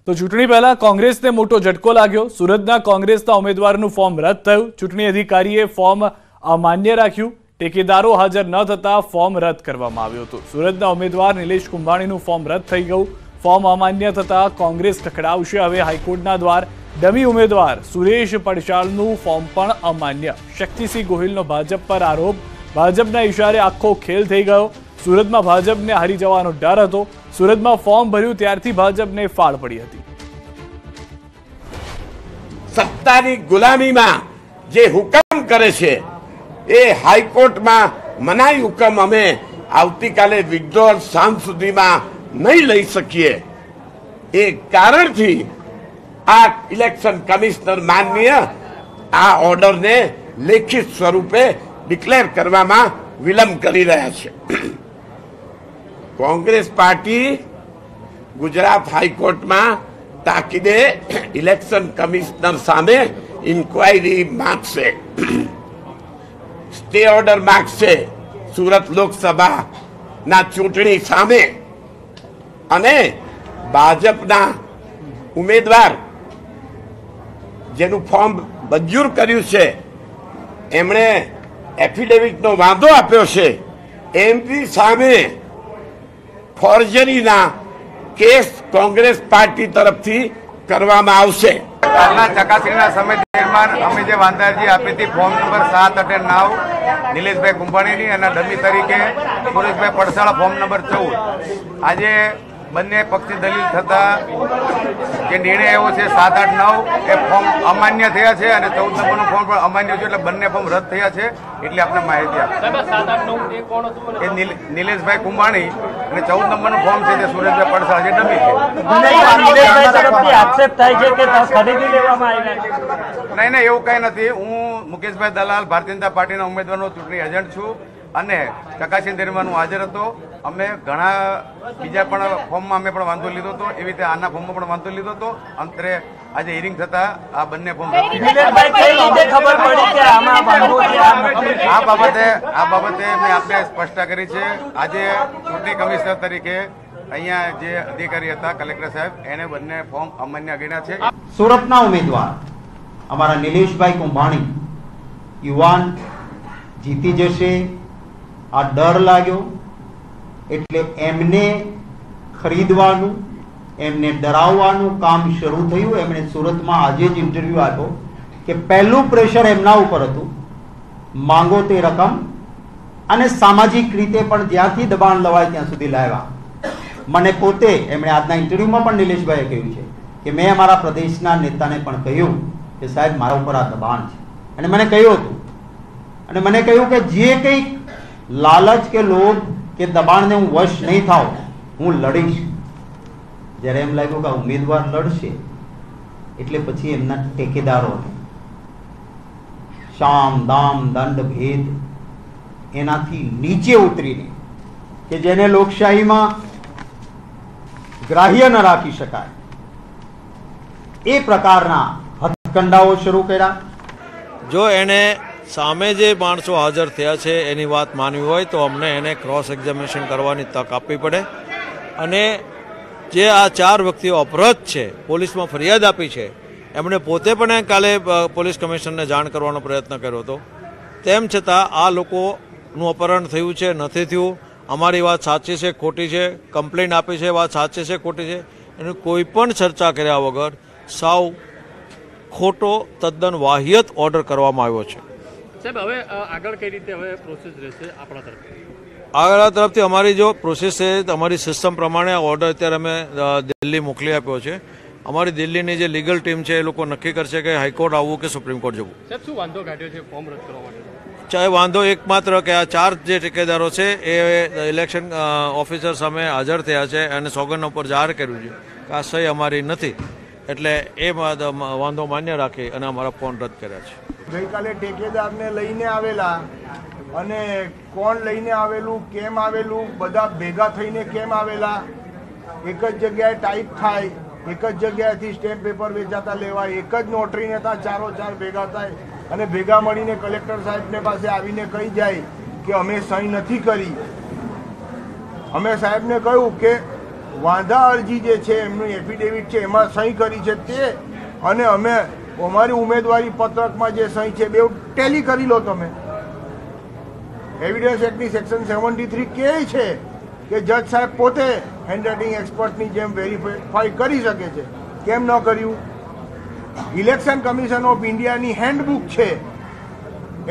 તો ચૂંટણી પહેલા કોંગ્રેસને મોટો ઝટકો લાગ્યો। સુરતના કોંગ્રેસના ઉમેદવારનું ફોર્મ રદ થયું। ચૂંટણી અધિકારીએ ફોર્મ અમાન્ય રાખ્યું। ટેકેદારો હાજર ન થતા ફોર્મ રદ કરવામાં આવ્યું હતું। સુરતના ઉમેદવાર નિલેશ કુંભાણીનું ફોર્મ રદ થઈ ગયું। ફોર્મ અમાન્ય થતા કોંગ્રેસ ખખડાવશે હવે હાઈકોર્ટના દ્વાર। ડમી ઉમેદવાર સુરેશ પડચાળનું ફોર્મ પણ અમાન્ય। શક્તિસિંહ ગોહિલનો ભાજપ પર આરોપ। ભાજપના ઇશારે આખો ખેલ થઈ ગયો। સુરતમાં ભાજપને હારી જવાનો ડર હતો। સુરતમાં ફોર્મ ભર્યું ત્યારથી ભાજપને ફાળ પડી હતી। સત્તાની ગુલામીમાં જે હુકમ કરે છે એ હાઈકોર્ટમાં મનાઈ હુકમ અમે આવતીકાલે વિડ્રોલ સાંજ સુધીમાં નહીં લઈ શકીએ। એ કારણથી આ ઇલેક્શન કમિશનર માનનીય આ ઓર્ડરને લેખિત સ્વરૂપે ડિક્લેર કરવામાં વિલંબ કરી રહ્યા છે। કોંગ્રેસ પાર્ટી ગુજરાત હાઈકોર્ટમાં તાકીદે ઇલેક્શન કમિશનર સામે ઇન્ક્વાયરી માંગશે, સ્ટે ઓર્ડર માંગશે સુરત લોકસભાના ચૂંટણી સામે। અને ભાજપના ઉમેદવાર જેનું ફોર્મ મંજૂર કર્યું છે એમણે એફિડેવિટનો વાંધો આપ્યો છે એમની સામે ફોર્જરીના કેસ કોંગ્રેસ પાર્ટી તરફથી કરવામાં આવશે। કાલના ચકાસણીના સમય દરમિયાન અમે જે વાંધા અરજી આપી હતી ફોર્મ નંબર 7 અને 9 નિલેશભાઈ કુંભાણીની અને ડમી તરીકે સુરેશભાઈ પડસાળા ફોર્મ નંબર 14 આજે બંને પક્ષની દલીલ થતા જે નિર્ણય આવ્યો છે 7, 8, 9 એ ફોર્મ અમાન્ય થયા છે અને 14 નંબરનું ફોર્મ પણ અમાન્ય છે, એટલે બંને ફોર્મ રદ થયા છે। એટલે આપણે માહિતી આપી એ નિલેશભાઈ કુંભાણી અને 14 નંબરનું ફોર્મ છે તે સુરેશભાઈ પડસાળા જે ડમી છે। નહીં એવું કઈ નથી। હું મુકેશભાઈ દલાલ ભારતીય જનતા પાર્ટીના ઉમેદવારનો ચૂંટણી એજન્ટ છું અને ચકાસણી દરમિયાન હું હાજર હતો। અમે ઘણા બીજા પણ ફોર્મમાં અમે પણ વાંધો લીધો હતો, એવી રીતે આના ફોર્મમાં પણ વાંધો લીધો હતો। અંતરે આજે હિયરિંગ થતા આ બંને ફોર્મ આ બાબતે મેં આપને સ્પષ્ટતા કરી છે। આજે ચૂંટણી કમિશનર તરીકે અહીંયા જે અધિકારી હતા કલેક્ટર સાહેબ એને બંને ફોર્મ અમાન્ય ગણ્યા છે। સુરતના ઉમેદવાર અમારા નિલેશભાઈ કુંભાણી યુવાન જીતી જશે આ ડર લાગ્યો, એટલે એમને ખરીદવાનું એમને ડરાવવાનું કામ શરૂ થયું। એમણે સુરતમાં આજે જ ઇન્ટરવ્યુ આપ્યો કે પહેલું પ્રેશર એમના ઉપર હતું, માંગો તે રકમ, અને સામાજિક રીતે પણ જ્યાંથી દબાણ લવાય ત્યાં સુધી લાવ્યા। મને પોતે એમણે આજના ઇન્ટરવ્યુમાં પણ નિલેશભાઈએ કહ્યું છે કે મેં અમારા પ્રદેશના નેતાને પણ કહ્યું કે સાહેબ મારા ઉપર આ દબાણ છે, અને મને કહ્યું હતું અને મને કહ્યું કે જે કંઈક લાલચ કે લોભ કે દબાણને હું વશ નહીં થાઉં હું લડીશ। જ્યારે એમ લાગ્યું કે ઉમેદવાર લડશે એટલે પછી એમના ટેકેદારોને શામ દામ દંડ ભેદ એનાથી નીચે ઉતરીને કે જેને લોકશાહીમાં ગ્રાહ્ય ન રાખી શકાય એ પ્રકારના હથકંડાઓ શરૂ કર્યા। જો એને સામે જે માણસો હાજર થયા છે એની વાત માનવી હોય તો અમને એને ક્રોસ એક્ઝામિનેશન કરવાની તક આપવી પડે। અને જે આ 4 વ્યક્તિઓ અપરાધ છે પોલીસમાં ફરિયાદ આપી છે એમણે પોતે પણ કાલે પોલીસ કમિશનરને જાણ કરવાનો પ્રયત્ન કર્યો હતો, તેમ છતાં આ લોકોનું અપહરણ થયું છે નથી થયું, અમારી વાત સાચી છે ખોટી છે, કમ્પ્લેન્ટ આપી છે વાત સાચી છે ખોટી છે, એની કોઈ પણ ચર્ચા કર્યા વગર સાવ ખોટો તદ્દન વાહિયત ઓર્ડર કરવામાં આવ્યો છે। સાહેબ હવે આગળ કઈ રીતે હવે પ્રોસેસ રહેશે આપણા તરફથી? આગળ તરફથી અમારી જો પ્રોસેસ છે અમારી સિસ્ટમ પ્રમાણે ઓર્ડર અત્યારે અમે દિલ્હી મોકલી આપ્યો છે। અમારી દિલ્હીની જે લીગલ ટીમ છે એ લોકો નક્કી કરશે કે હાઈકોર્ટ આવવું કે સુપ્રીમ કોર્ટ જવું। સાહેબ શું વાંધો કાઢ્યો છે ફોર્મ રદ કરવા માટે? ચાહે વાંધો એકમાત્ર કે આ 4 જે ઠેકેદારો છે એ ઇલેક્શન ઓફિસર સામે હાજર થયા છે અને સોગંદ ઉપર જાહેર કર્યું છે કે આ સહી અમારી નથી, એટલે એ વાંધો માન્ય રાખી અને અમારા ફોન રદ કર્યા છે। ગઈકાલે ઠેકેદારને લઈને આવેલા અને કોણ લઈને આવેલું કેમ આવેલું બધા ભેગા થઈને કેમ આવેલા, એક જ જગ્યાએ ટાઈપ થાય, એક જ જગ્યાએથી સ્ટેમ્પ પેપર વેચાતા લેવાય, એક જ નોટરીને ત્યાં 4 ભેગા થાય અને ભેગા મળીને કલેક્ટર સાહેબને પાસે આવીને કહી જાય કે અમે સહી નથી કરી। અમે સાહેબને કહ્યું કે વાંધા અરજી જે છે એમનું એફિડેવિટ છે એમાં સહી કરી છે તે અને અમે અમારી ઉમેદવારી પત્રકમાં જે સહી છે બે ટેલી કરી લો તમે. એવિડન્સ એક્ટની સેક્શન 73 કહે છે કે જજ સાહેબ પોતે હેન્ડરાઇટિંગ એક્સપર્ટની જેમ વેરીફાઈ કરી શકે છે. કેમ ન કર્યું? ઇલેક્શન કમિશન ઓફ ઇન્ડિયાની હેન્ડબુક છે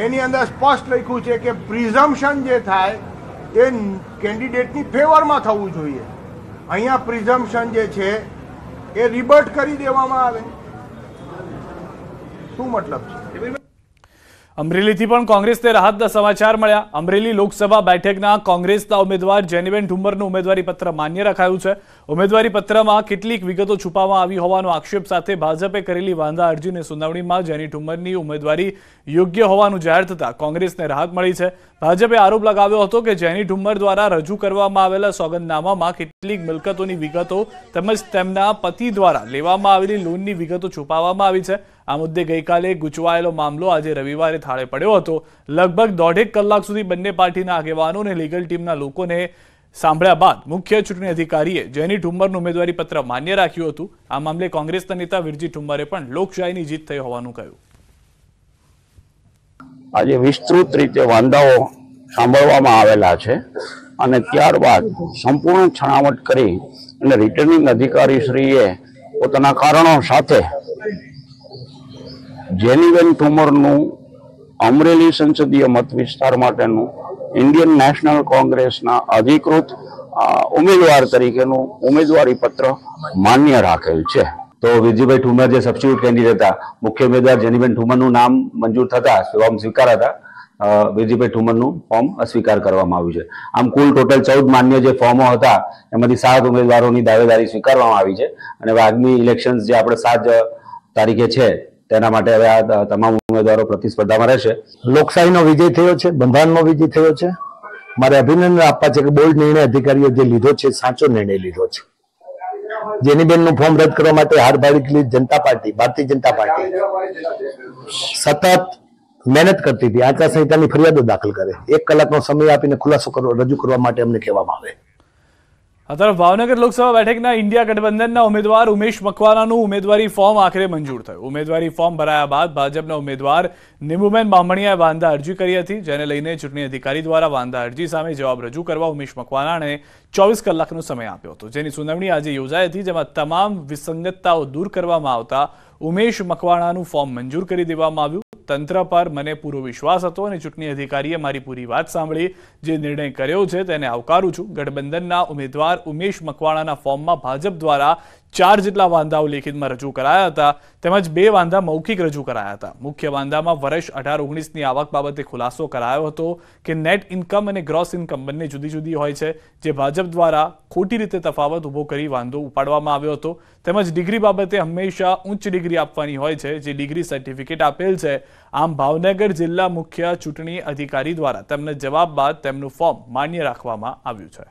એની અંદર સ્પષ્ટ લખ્યું છે કે પ્રિઝમ્પશન જે થાય એ કેન્ડિડેટની ફેવરમાં થવું જોઈએ. અહીંયા પ્રિઝમ્પશન જે છે એ રિબર્ટ કરી દેવામાં આવે. શું મતલબ છે? અમરેલીથી પણ કોંગ્રેસને રાહતના સમાચાર મળ્યા. અમરેલી લોકસભા બેઠકના કોંગ્રેસના ઉમેદવાર જેનીબેન ઠુમ્મરનું ઉમેદવારી પત્ર માન્ય રખાયું છે. ઉમેદવારી પત્રમાં કેટલીક વિગતો છુપાવવામાં આવી હોવાનો આક્ષેપ સાથે ભાજપે કરેલી વાંધા અરજીની સુનાવણીમાં જેની ઠુમ્મરની ઉમેદવારી યોગ્ય હોવાનું જાહેર થતાં કોંગ્રેસને રાહત મળી છે. ભાજપે આરોપ લગાવ્યો હતો કે જેની ઠુમ્મર દ્વારા રજૂ કરવામાં આવેલા સોગંદનામામાં કેટલીક મિલકતોની વિગતો તેમજ તેમના પતિ દ્વારા લેવામાં આવેલી લોનની વિગતો છુપાવવામાં આવી છે. આ મુદ્દે ગઈકાલે ગૂંચવાયેલો મામલો આજે રવિવારે થાળે પડ્યો હતો. લગભગ 1.5 કલાક સુધી બંને પાર્ટીના આગેવાનો અને લીગલ ટીમના લોકોને સાંભળ્યા બાદ મુખ્ય ચૂંટણી અધિકારીએ જેની ઠુમ્મરનું ઉમેદવારી પત્ર માન્ય રાખ્યું હતું. આ મામલે કોંગ્રેસના નેતા વિરજી ઠુમ્મરે પણ લોકશાહીની જીત થઈ હોવાનું કહ્યું. આજે વિસ્તૃત રીતે વાંધાઓ સાંભળવામાં આવેલા છે અને ત્યારબાદ સંપૂર્ણ છણાવટ કરી અને રિટર્નિંગ અધિકારી શ્રીએ પોતાના કારણો સાથે જેનીબેન ઠુમ્મરનું અમરેલી સંસદીય મત વિસ્તાર માટેનું ઇન્ડિયન નેશનલ કોંગ્રેસના અધિકૃત ઉમેદવાર તરીકેનું ઉમેદવારી પત્ર માન્ય રાખેલ છે. તો વિરજીભાઈ ઠુમ્મર જે સબસ્ટિટ્યુટ કેન્ડિડેટ હતા, મુખ્ય ઉમેદવાર જેનીબેન ઠુમ્મરનું નામ મંજૂર થતા ફોર્મ સ્વીકારાતા વિરજીભાઈ ઠુમ્મરનું ફોર્મ અસ્વીકાર કરવામાં આવ્યું છે. આમ કુલ ટોટલ 14 માન્ય જે ફોર્મો હતા એમાંથી 7 ઉમેદવારોની દાવેદારી સ્વીકારવામાં આવી છે અને આગામી ઇલેક્શન જે આપણે 7 તારીખે છે તેના માટે હવે આ તમામ ઉમેદવારો પ્રતિસ્પર્ધામાં રહેશે. લોકશાહીનો વિજય થયો છે, બંધારણનો વિજય થયો છે. મારે અભિનંદન આપવા છે કે બોલ્ડ નિર્ણય અધિકારીઓ જે લીધો છે સાચો નિર્ણય લીધો છે. જેનીબેનનું ફોર્મ રદ કરવા માટે હાર ભાડેલી જનતા પાર્ટી, ભારતીય જનતા પાર્ટી સતત મહેનત કરતી હતી. આચારસંહિતાની ફરિયાદો દાખલ કરે, 1 કલાકનો સમય આપીને ખુલાસો રજૂ કરવા માટે અમને કહેવામાં આવે. આ તરફ ભાવનગર લોકસભા બેઠકના ઇન્ડિયા ગઠબંધનના ઉમેદવાર ઉમેશ મકવાણાનું ઉમેદવારી ફોર્મ આખરે મંજૂર થયું. ઉમેદવારી ફોર્મ ભરાયા બાદ ભાજપના ઉમેદવાર નીમુબેન બામણીયાએ વાંધા અરજી કરી હતી, જેને લઈને ચૂંટણી અધિકારી દ્વારા વાંધા અરજી સામે જવાબ રજૂ કરવા ઉમેશ મકવાણાને 24 કલાકનો સમય આપ્યો હતો, જેની સુનાવણી આજે યોજાઈ હતી, જેમાં તમામ વિસંગતતાઓ દૂર કરવામાં આવતા ઉમેશ મકવાણાનું ફોર્મ મંજૂર કરી દેવામાં આવ્યું. તંત્ર પર મને પૂરો વિશ્વાસ હતો અને ચૂંટણી અધિકારીએ મારી પૂરી વાત સાંભળી જે નિર્ણય કર્યો છે તેને આવકારું છું. ગઠબંધનના ઉમેદવાર ઉમેશ મકવાણાના ફોર્મમાં ભાજપ દ્વારા 4 જેટલા વાંધાઓ લેખિતમાં રજૂ કરાયા હતા તેમજ 2 વાંધા મૌખિક રજૂ કરાયા હતા. મુખ્ય વાંધામાં વર્ષ 18-19ની આવક બાબતે ખુલાસો કરાયો હતો કે નેટ ઇન્કમ અને ગ્રોસ ઇન્કમ બંને જુદી જુદી હોય છે, જે ભાજપ દ્વારા ખોટી રીતે તફાવત ઊભો કરી વાંધો ઉપાડવામાં આવ્યો હતો. તેમજ ડિગ્રી બાબતે હંમેશા ઉચ્ચ ડિગ્રી આપવાની હોય છે, જે ડિગ્રી સર્ટિફિકેટ આપેલ છે. આમ ભાવનગર જિલ્લા મુખ્ય ચૂંટણી અધિકારી દ્વારા તેમને જવાબ બાદ તેમનું ફોર્મ માન્ય રાખવામાં આવ્યું છે.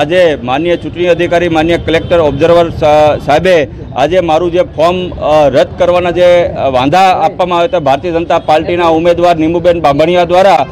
આજે માન્ય ચૂંટણી અધિકારી, માન્ય કલેક્ટર ઓબ્ઝર્વર સાહેબે આજે મારું જે ફોર્મ રદ કરવાના જે વાંધા આપવામાં આવ્યા હતા ભારતીય જનતા પાર્ટીના ઉમેદવાર નીમુબેન બામણીયા દ્વારા